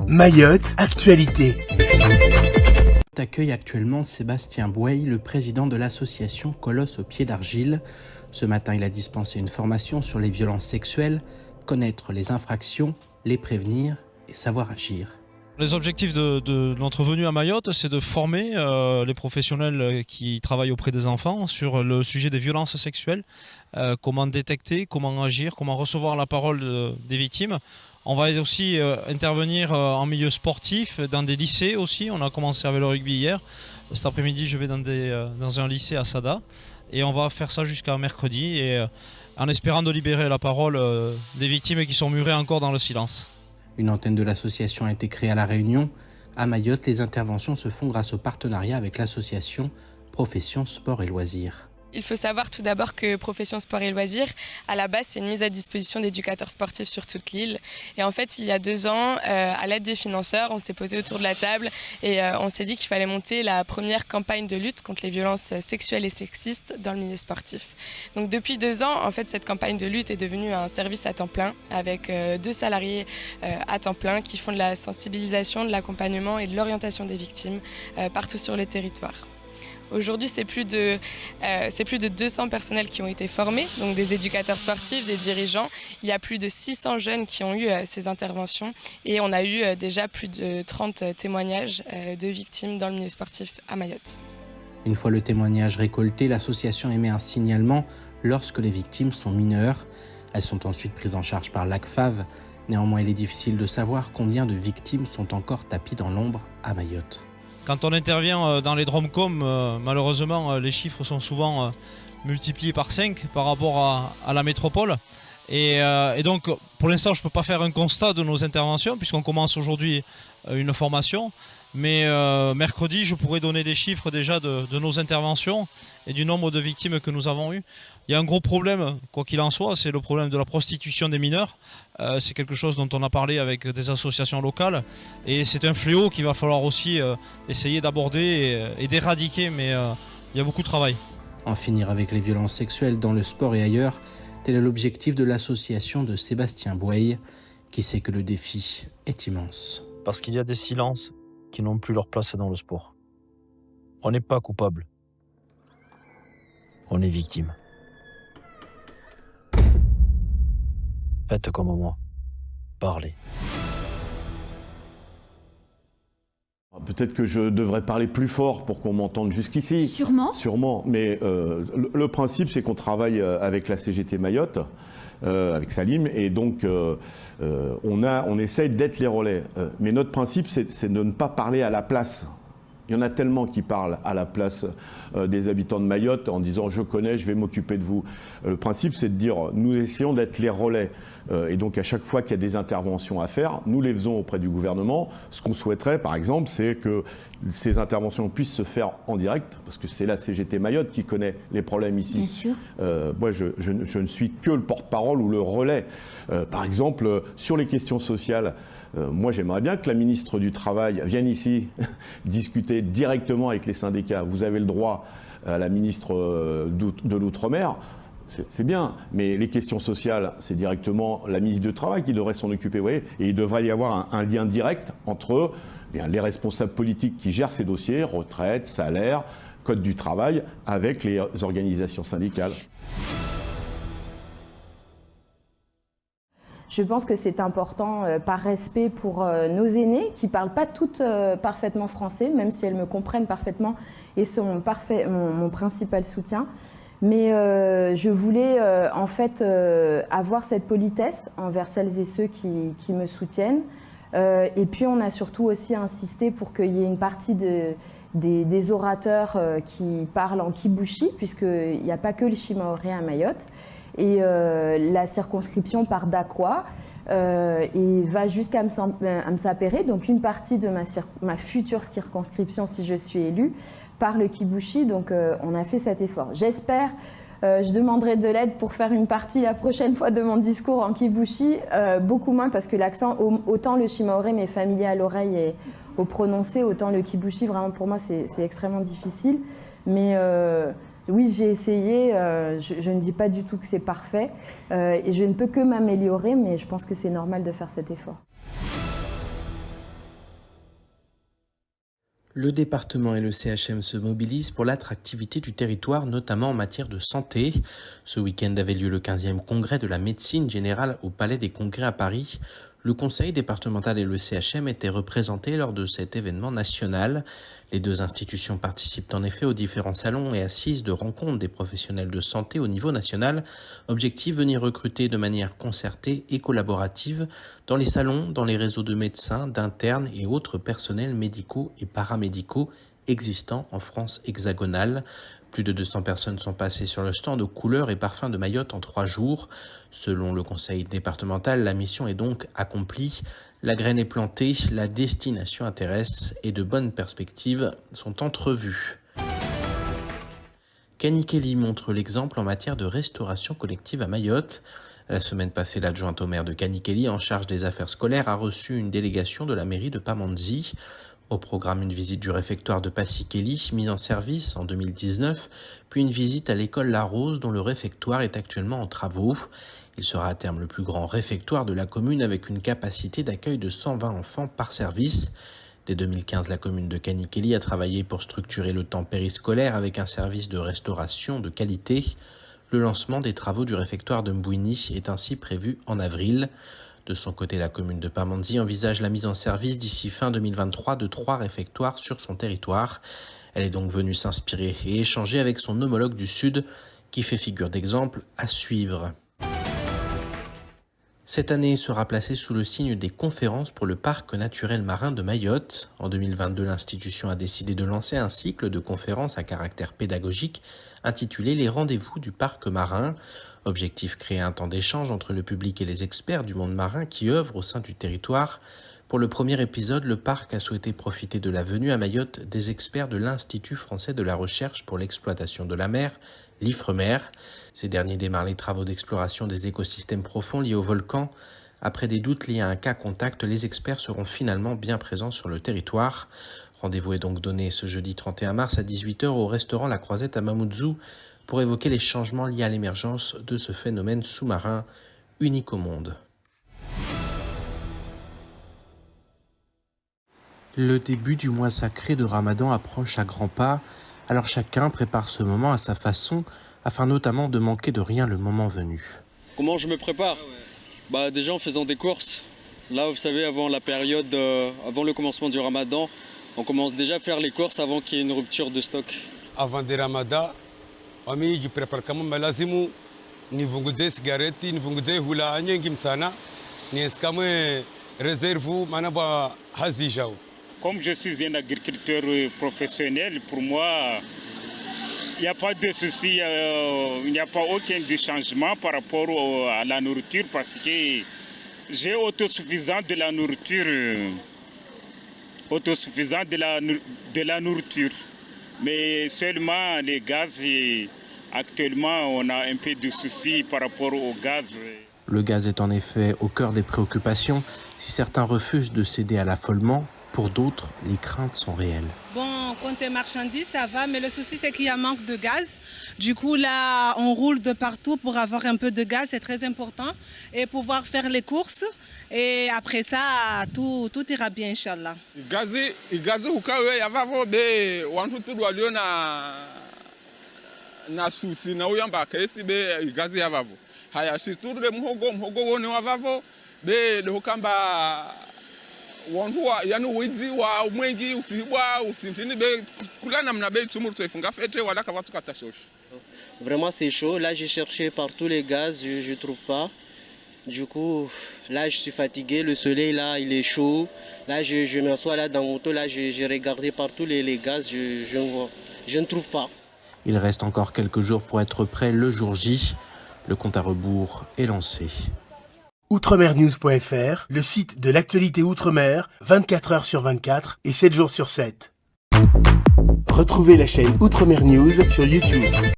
Mayotte, actualité. Accueille actuellement Sébastien Bouey, le président de l'association Colosse au pied d'argile. Ce matin, il a dispensé une formation sur les violences sexuelles, connaître les infractions, les prévenir et savoir agir. Les objectifs de notre venue à Mayotte, c'est de former les professionnels qui travaillent auprès des enfants sur le sujet des violences sexuelles, comment détecter, comment agir, comment recevoir la parole des victimes. On va aussi intervenir en milieu sportif, dans des lycées aussi. On a commencé avec le rugby hier. Cet après-midi, je vais dans un lycée à Sada. Et on va faire ça jusqu'à mercredi, et, en espérant de libérer la parole des victimes qui sont murées encore dans le silence. Une antenne de l'association a été créée à La Réunion. À Mayotte, les interventions se font grâce au partenariat avec l'association Profession Sport et Loisirs. Il faut savoir tout d'abord que Profession Sport et Loisirs, à la base, c'est une mise à disposition d'éducateurs sportifs sur toute l'île. Et en fait, il y a 2 ans, à l'aide des financeurs, on s'est posé autour de la table et on s'est dit qu'il fallait monter la première campagne de lutte contre les violences sexuelles et sexistes dans le milieu sportif. Donc depuis 2 ans, en fait, cette campagne de lutte est devenue un service à temps plein avec 2 salariés à temps plein qui font de la sensibilisation, de l'accompagnement et de l'orientation des victimes partout sur le territoire. Aujourd'hui, c'est plus de 200 personnels qui ont été formés, donc des éducateurs sportifs, des dirigeants. Il y a plus de 600 jeunes qui ont eu ces interventions et on a eu déjà plus de 30 témoignages de victimes dans le milieu sportif à Mayotte. Une fois le témoignage récolté, l'association émet un signalement lorsque les victimes sont mineures. Elles sont ensuite prises en charge par l'ACFAV. Néanmoins, il est difficile de savoir combien de victimes sont encore tapies dans l'ombre à Mayotte. Quand on intervient dans les DROMCOM, malheureusement, les chiffres sont souvent multipliés par 5 par rapport à la métropole. Et donc, pour l'instant, je ne peux pas faire un constat de nos interventions, puisqu'on commence aujourd'hui une formation. Mais mercredi, je pourrais donner des chiffres déjà de nos interventions et du nombre de victimes que nous avons eues. Il y a un gros problème, quoi qu'il en soit, c'est le problème de la prostitution des mineurs. C'est quelque chose dont on a parlé avec des associations locales. Et c'est un fléau qu'il va falloir aussi essayer d'aborder et d'éradiquer, mais il y a beaucoup de travail. En finir avec les violences sexuelles dans le sport et ailleurs, tel est l'objectif de l'association de Sébastien Bouey, qui sait que le défi est immense. Parce qu'il y a des silences qui n'ont plus leur place dans le sport. On n'est pas coupable. On est victime. Faites comme moi. Parlez. Peut-être que je devrais parler plus fort pour qu'on m'entende jusqu'ici. Sûrement. Sûrement. Mais le principe, c'est qu'on travaille avec la CGT Mayotte, avec Salim, et donc on essaye d'être les relais. Mais notre principe, c'est de ne pas parler à la place. Il y en a tellement qui parlent à la place des habitants de Mayotte en disant « je connais, je vais m'occuper de vous ». Le principe, c'est de dire « nous essayons d'être les relais ». Et donc à chaque fois qu'il y a des interventions à faire, nous les faisons auprès du gouvernement. Ce qu'on souhaiterait, par exemple, c'est que ces interventions puissent se faire en direct, parce que c'est la CGT Mayotte qui connaît les problèmes ici. Bien sûr. Moi, je ne suis que le porte-parole ou le relais. Par exemple, sur les questions sociales, moi j'aimerais bien que la ministre du Travail vienne ici discuter directement avec les syndicats. Vous avez le droit à la ministre de l'Outre-mer. C'est bien, mais les questions sociales, c'est directement la ministre du Travail qui devrait s'en occuper. Vous voyez, et il devrait y avoir un lien direct entre les responsables politiques qui gèrent ces dossiers, retraite, salaire, code du travail, avec les organisations syndicales. Je pense que c'est important par respect pour nos aînés qui ne parlent pas toutes parfaitement français, même si elles me comprennent parfaitement et sont mon principal soutien. Mais je voulais en fait avoir cette politesse envers celles et ceux qui me soutiennent. Et puis on a surtout aussi insisté pour qu'il y ait une partie des orateurs qui parlent en kibushi, puisqu'il n'y a pas que le shimaoré à Mayotte. Et la circonscription part d'Aqua et va jusqu'à Msapere, donc une partie de ma future circonscription si je suis élue, par le kibushi, donc on a fait cet effort. J'espère, je demanderai de l'aide pour faire une partie la prochaine fois de mon discours en kibushi, beaucoup moins parce que l'accent, autant le shimaoré m'est familier à l'oreille et au prononcé, autant le kibushi, vraiment pour moi c'est extrêmement difficile. Mais oui, j'ai essayé, je ne dis pas du tout que c'est parfait et je ne peux que m'améliorer, mais je pense que c'est normal de faire cet effort. Le département et le CHM se mobilisent pour l'attractivité du territoire, notamment en matière de santé. Ce week-end avait lieu le 15e congrès de la médecine générale au Palais des Congrès à Paris. Le conseil départemental et le CHM étaient représentés lors de cet événement national. Les deux institutions participent en effet aux différents salons et assises de rencontres des professionnels de santé au niveau national. Objectif, venir recruter de manière concertée et collaborative dans les salons, dans les réseaux de médecins, d'internes et autres personnels médicaux et paramédicaux existants en France hexagonale. Plus de 200 personnes sont passées sur le stand aux couleurs et parfums de Mayotte en 3 jours. Selon le conseil départemental, la mission est donc accomplie. La graine est plantée, la destination intéresse et de bonnes perspectives sont entrevues. Kanikeli montre l'exemple en matière de restauration collective à Mayotte. La semaine passée, l'adjointe au maire de Kanikeli en charge des affaires scolaires a reçu une délégation de la mairie de Pamandzi. Au programme, une visite du réfectoire de Passikeli, mise en service en 2019, puis une visite à l'école La Rose, dont le réfectoire est actuellement en travaux. Il sera à terme le plus grand réfectoire de la commune avec une capacité d'accueil de 120 enfants par service. Dès 2015, la commune de Kanikeli a travaillé pour structurer le temps périscolaire avec un service de restauration de qualité. Le lancement des travaux du réfectoire de Mbouini est ainsi prévu en avril. De son côté, la commune de Pamandzi envisage la mise en service d'ici fin 2023 de 3 réfectoires sur son territoire. Elle est donc venue s'inspirer et échanger avec son homologue du Sud, qui fait figure d'exemple à suivre. Cette année sera placée sous le signe des conférences pour le parc naturel marin de Mayotte. En 2022, l'institution a décidé de lancer un cycle de conférences à caractère pédagogique intitulé « Les rendez-vous du parc marin ». Objectif, créer un temps d'échange entre le public et les experts du monde marin qui œuvrent au sein du territoire. Pour le premier épisode, le parc a souhaité profiter de la venue à Mayotte des experts de l'Institut français de la recherche pour l'exploitation de la mer, l'IFREMER. Ces derniers démarrent les travaux d'exploration des écosystèmes profonds liés au volcan. Après des doutes liés à un cas contact, les experts seront finalement bien présents sur le territoire. Rendez-vous est donc donné ce jeudi 31 mars à 18h au restaurant La Croisette à Mamoudzou pour évoquer les changements liés à l'émergence de ce phénomène sous-marin unique au monde. Le début du mois sacré de Ramadan approche à grands pas, alors chacun prépare ce moment à sa façon, afin notamment de manquer de rien le moment venu. Comment je me prépare ? Déjà en faisant des courses. Là, vous savez, avant la période, avant le commencement du Ramadan, on commence déjà à faire les courses avant qu'il y ait une rupture de stock. Avant le Ramadan, je prépare quand même lazimu ni vunguze cigarette, ni vunguze hula nyengi mtsana, ni eskamwe réserve manaba hazijao. Comme je suis un agriculteur professionnel, pour moi, il n'y a pas de souci, il n'y a pas aucun changement par rapport à la nourriture parce que j'ai autosuffisant de la nourriture, de la nourriture. Mais seulement les gaz, actuellement, on a un peu de soucis par rapport au gaz. Le gaz est en effet au cœur des préoccupations. Si certains refusent de céder à l'affolement, pour d'autres, les craintes sont réelles. Bon, côté marchandises, ça va, mais le souci, c'est qu'il y a un manque de gaz. Du coup, là, on roule de partout pour avoir un peu de gaz, c'est très important. Et pouvoir faire les courses. Et après ça, tout ira bien, Inch'Allah. Gaz, ukawe, yavavo be, wantu tudu walio na susi, na uyamba kesi be, gaz yavavo. Haya, situru de mhogo wone wavavo, be, de hukamba, wantu wa, yanu wizi wa umwengi, usibwa, usintini be, kulana mnabe, tsumuru tuefunga fete, wadaka watu katashoshi. Vraiment, c'est chaud. Là, j'ai cherché par tous les gaz, je ne trouve pas. Du coup, là, je suis fatigué. Le soleil, là, il est chaud. Là, je m'assois là dans mon auto. Là, j'ai regardé partout les gaz. Je ne trouve pas. Il reste encore quelques jours pour être prêt le jour J. Le compte à rebours est lancé. Outremernews.fr, le site de l'actualité Outre-mer, 24 heures sur 24 et 7 jours sur 7. Retrouvez la chaîne Outremer News sur YouTube.